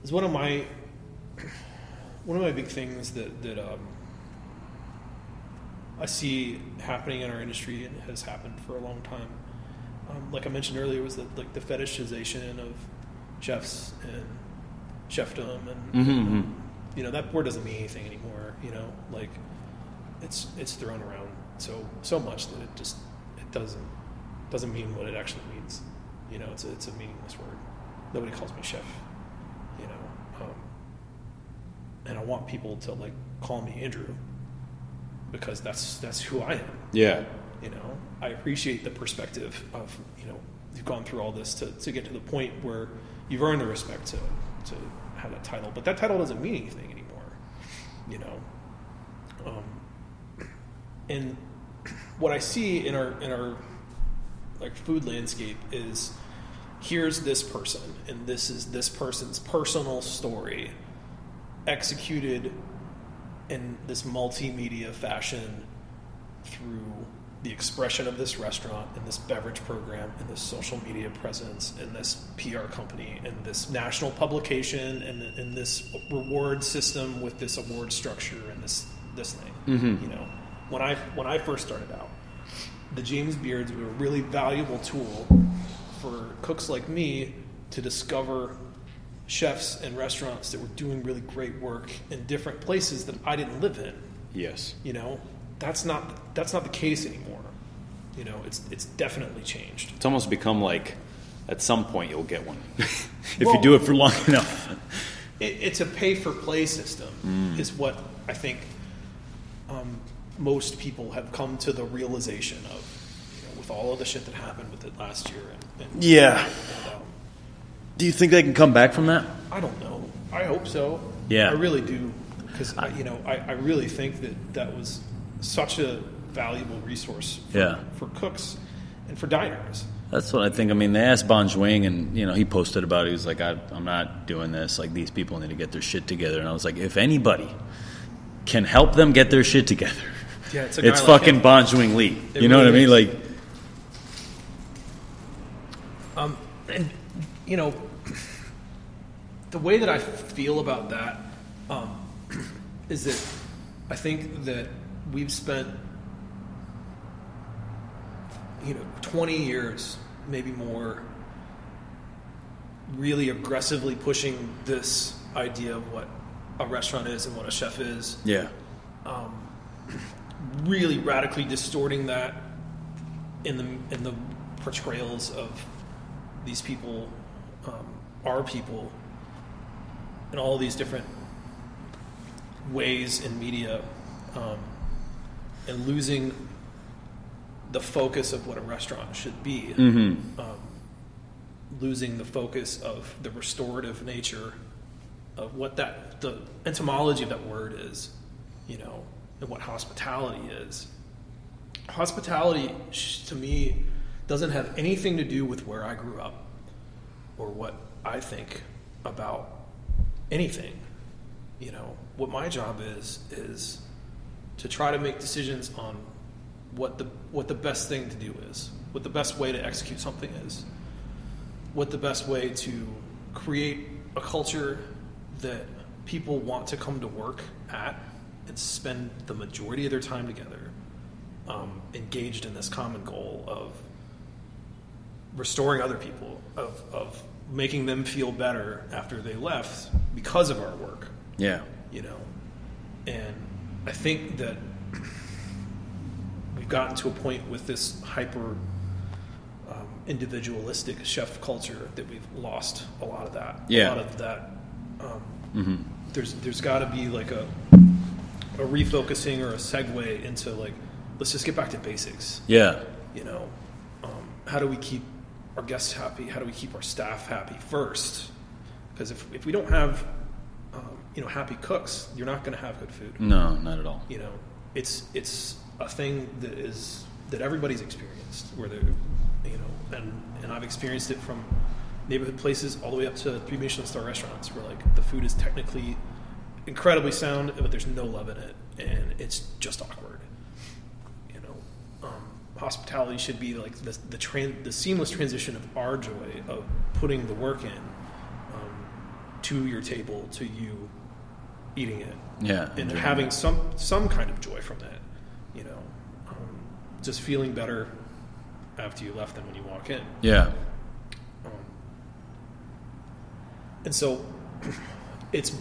is one of my big things that I see happening in our industry and has happened for a long time. Like I mentioned earlier, was that like the fetishization of chefs and chefdom, and that word doesn't mean anything anymore. Like it's thrown around so much that it doesn't mean what it actually means. It's a meaningless word. Nobody calls me chef. And I want people to like call me Andrew, because that's who I am. Yeah. I appreciate the perspective of, you've gone through all this to get to the point where you've earned the respect to have that title. But that title doesn't mean anything anymore, And what I see in our like food landscape is, here's this person, and this is this person's personal story executed in this multimedia fashion through the expression of this restaurant and this beverage program and this social media presence and this PR company and this national publication and this reward system with this award structure and this thing. Mm-hmm. When I first started out, the James Beards were a really valuable tool for cooks like me to discover chefs and restaurants that were doing really great work in different places that I didn't live in. Yes. That's not the case anymore. It's definitely changed. It's almost become like, at some point you'll get one if you do it for long enough. It's a pay-for-play system, is what I think most people have come to the realization of, with all of the shit that happened with it last year. Yeah. Do you think they can come back from that? I don't know. I hope so. Yeah. I really do. Because, I really think that was such a valuable resource for cooks and for diners. That's what I think. I mean, they asked Bon Joing, and, he posted about it. He was like, I'm not doing this. Like, these people need to get their shit together. And I was like, if anybody can help them get their shit together, it's like fucking him. Bon Joing Lee. You know what I mean? Like, the way that I feel about that is that I think that we've spent 20 years, maybe more, really aggressively pushing this idea of what a restaurant is and what a chef is. Yeah. Really radically distorting that in the portrayals of these people, our people, in all these different ways in media, and losing the focus of what a restaurant should be, losing the focus of the restorative nature of what the etymology of that word is, and what hospitality is. Hospitality, to me, doesn't have anything to do with where I grew up or what I think about anything. What my job is to try to make decisions on what the best thing to do is, what the best way to execute something is, what the best way to create a culture that people want to come to work at and spend the majority of their time together, engaged in this common goal of restoring other people, of making them feel better after they left because of our work. Yeah. And I think that we've gotten to a point with this hyper individualistic chef culture that we've lost a lot of that. Yeah. A lot of that. There's got to be like a refocusing or a segue into like, let's just get back to basics. Yeah. How do we keep our guests happy? How do we keep our staff happy first? Because if we don't have happy cooks, you're not going to have good food. No, not at all. It's a thing that everybody's experienced, where and I've experienced it from neighborhood places all the way up to 3 Michelin star restaurants, where like the food is technically incredibly sound, but there's no love in it, and it's just awkward. Hospitality should be like the seamless transition of our joy of putting the work in, to your table, to you eating it, and having some kind of joy from that, just feeling better after you left than when you walk in. Yeah. And so it's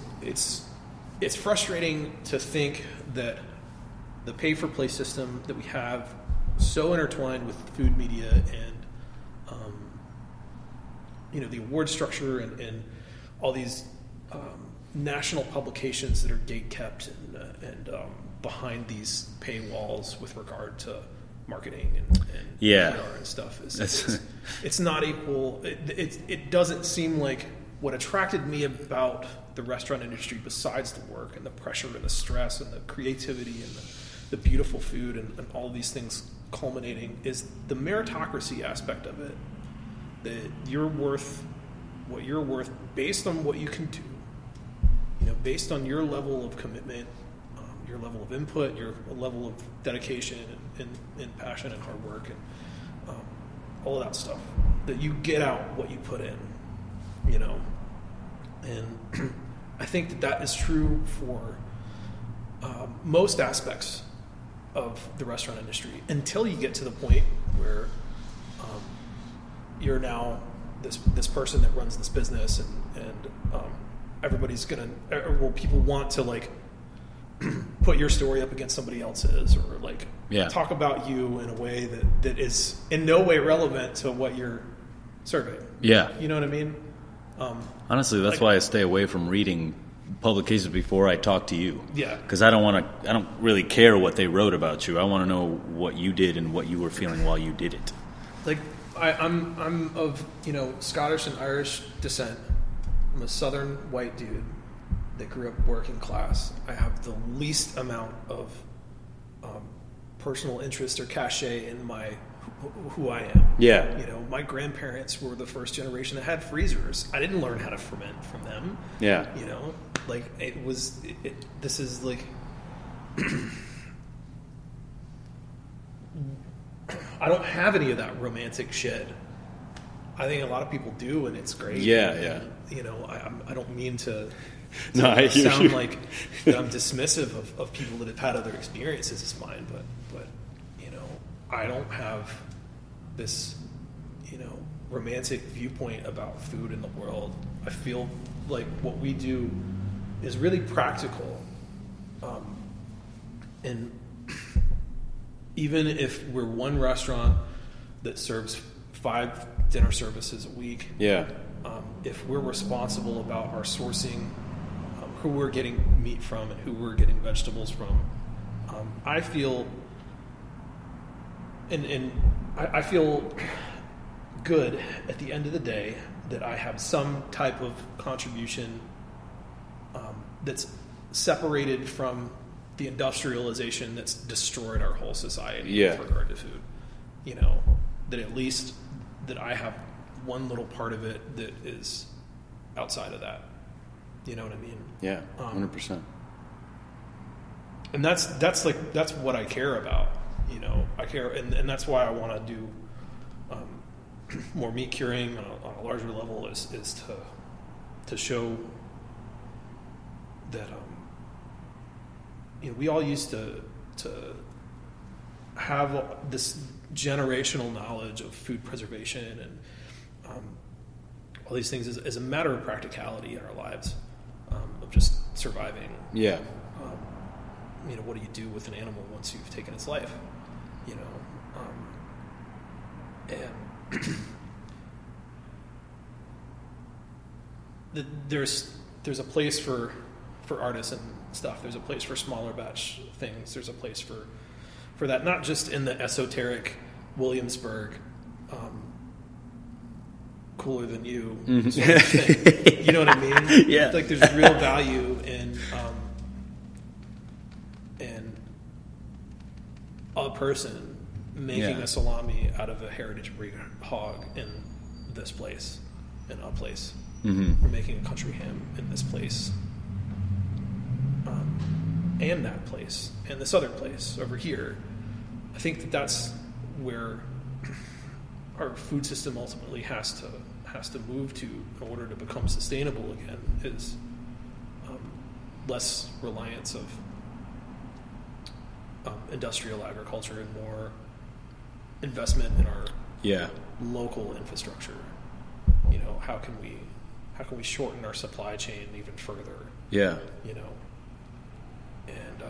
frustrating to think that the pay-for-play system that we have, so intertwined with food media and the award structure and all these national publications that are gate-kept and behind these paywalls with regard to marketing and PR and stuff. It's not equal. It doesn't seem like what attracted me about the restaurant industry, besides the work and the pressure and the stress and the creativity and the beautiful food and all these things culminating, is the meritocracy aspect of it. That you're worth what you're worth based on what you can do, based on your level of commitment, your level of input, your level of dedication and passion and hard work and all of that stuff. That you get out what you put in, And I think that is true for most aspects of the restaurant industry, until you get to the point where you're now this person that runs this business, and everybody's people want to put your story up against somebody else's, or talk about you in a way that is in no way relevant to what you're serving. Yeah, you know what I mean. Honestly, that's why I stay away from reading publications before I talk to you. Yeah, because I don't really care what they wrote about you. I want to know what you did and what you were feeling while you did it. I'm of Scottish and Irish descent. I'm a Southern white dude that grew up working class. I have the least amount of personal interest or cachet in who I am. Yeah. My grandparents were the first generation that had freezers. I didn't learn how to ferment from them. Yeah. This is like I don't have any of that romantic shit. I think a lot of people do, and it's great. Yeah, yeah. I don't mean to sound like that I'm dismissive of people that have had other experiences as mine, but I don't have this romantic viewpoint about food in the world. I feel like what we do is really practical, and even if we're one restaurant that serves 5 dinner services a week, if we're responsible about our sourcing, who we're getting meat from and who we're getting vegetables from, I feel I feel good at the end of the day that I have some type of contribution that's separated from the industrialization that's destroyed our whole society with regard to food. That at least that I have one little part of it that is outside of that. You know what I mean? Yeah, 100%. And that's what I care about. I care, and that's why I want to do more meat curing on a larger level is to show that we all used to have this generational knowledge of food preservation and all these things as a matter of practicality in our lives, of just surviving. Yeah. What do you do with an animal once you've taken its life? And there's a place for artists and stuff. There's a place for smaller batch things. There's a place for that, not just in the esoteric Williamsburg, cooler than you sort of thing. You know what I mean? Yeah. There's real value in a person making a salami out of a heritage breed hog in this place, in a place. Mm-hmm. We're making a country ham in this place, and that place, and this other place over here. I think that's where our food system ultimately has has to move to in order to become sustainable again is less reliance of industrial agriculture and more investment in our local infrastructure. You know, how can we shorten our supply chain even further? Yeah. You know, and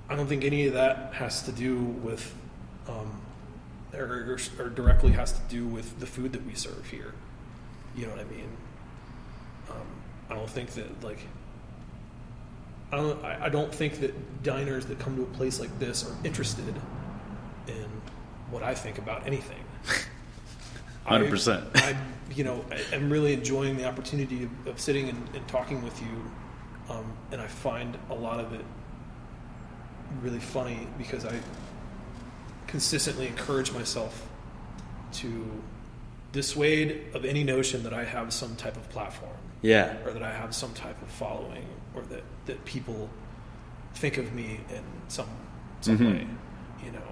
I don't think any of that has to do with, or directly has to do with the food that we serve here. You know what I mean? I don't think that I don't think that diners that come to a place like this are interested in what I think about anything. 100%. I'm really enjoying the opportunity of sitting and talking with you, and I find a lot of it really funny because I consistently encourage myself to dissuade of any notion that I have some type of platform. Yeah. Or that I have some type of following, or that people think of me in some way, you know.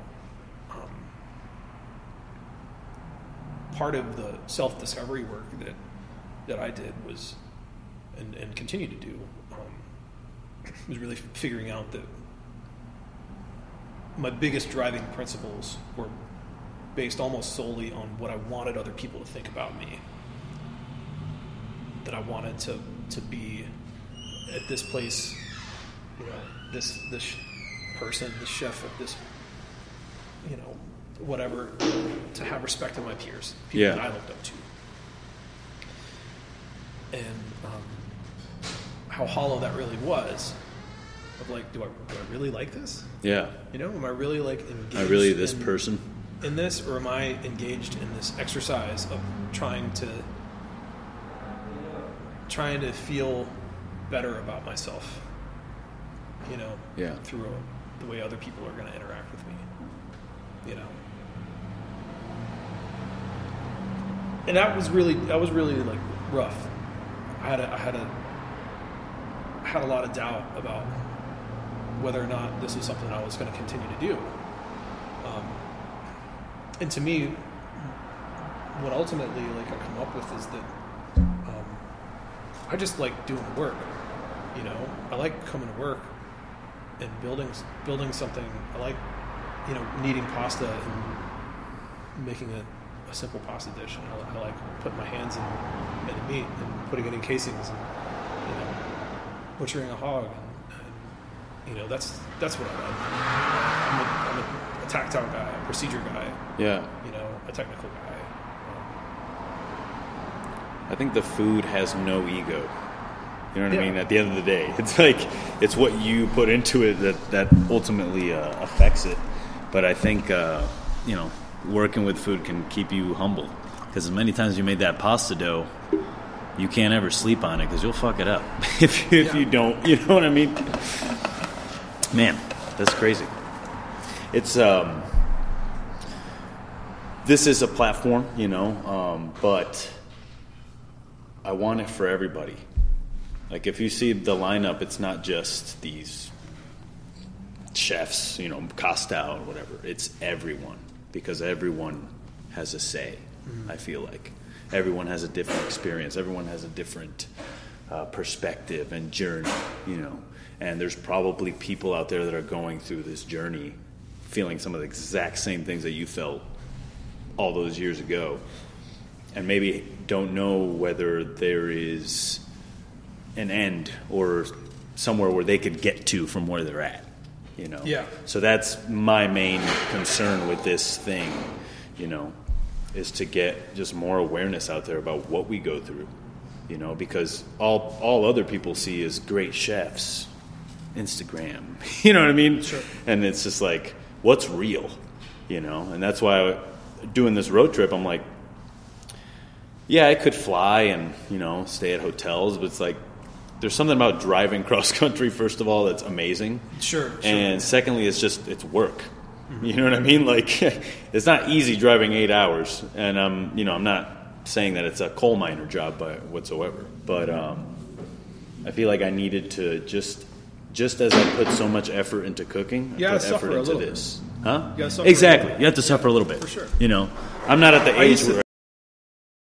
Part of the self-discovery work that I did was, and continue to do, was really figuring out that my biggest driving principles were based almost solely on what I wanted other people to think about me. That I wanted to be at this place, you know, this person, the chef of this, you know, whatever, to have respect of my peers, people that I looked up to. And how hollow that really was, of like, do I really like this? Yeah. You know, am I really engaged? Am I really this person? In this, or am I engaged in this exercise of trying to feel better about myself, you know, through the way other people are going to interact with me, you know. And that was really like rough. I had a lot of doubt about whether or not this was something I was going to continue to do. And to me, what ultimately I come up with is that I just like doing the work, you know. I like coming to work and building something. I like, you know, kneading pasta and making a simple pasta dish. And I like putting my hands in the meat and putting it in casings and, you know, butchering a hog. And you know, that's what I like. I'm a tactile guy, a procedure guy. Yeah. You know, a technical guy. I think the food has no ego. You know what I mean? At the end of the day, it's like, it's what you put into it that ultimately affects it. But I think, you know, working with food can keep you humble. Because as many times you made that pasta dough, you can't ever sleep on it because you'll fuck it up if you don't. You know what I mean? Man, that's crazy. It's this is a platform, you know, but I want it for everybody. Like, if you see the lineup, it's not just these chefs, you know, Costa or whatever. It's everyone, because everyone has a say. I feel like everyone has a different experience. Everyone has a different perspective and journey, you know. And there's probably people out there that are going through this journey feeling some of the exact same things that you felt all those years ago, and maybe don't know whether there is an end or somewhere where they could get to from where they're at, you know. Yeah. So that's my main concern with this thing, you know, is to get just more awareness out there about what we go through, you know, because all other people see is great chefs, Instagram, you know what I mean? Sure. And it's just like, what's real, you know? And that's why doing this road trip, I'm like, yeah, I could fly and, you know, stay at hotels, but it's like, there's something about driving cross country, first of all, that's amazing. Sure. And secondly, it's work. You know what I mean? Like, it's not easy driving 8 hours, and I'm not saying that it's a coal miner job whatsoever, but I feel like I needed to just as I put so much effort into cooking, I put effort into this. Huh? You gotta suffer exactly. You have to suffer a little bit. For sure. You know, I'm not at the age where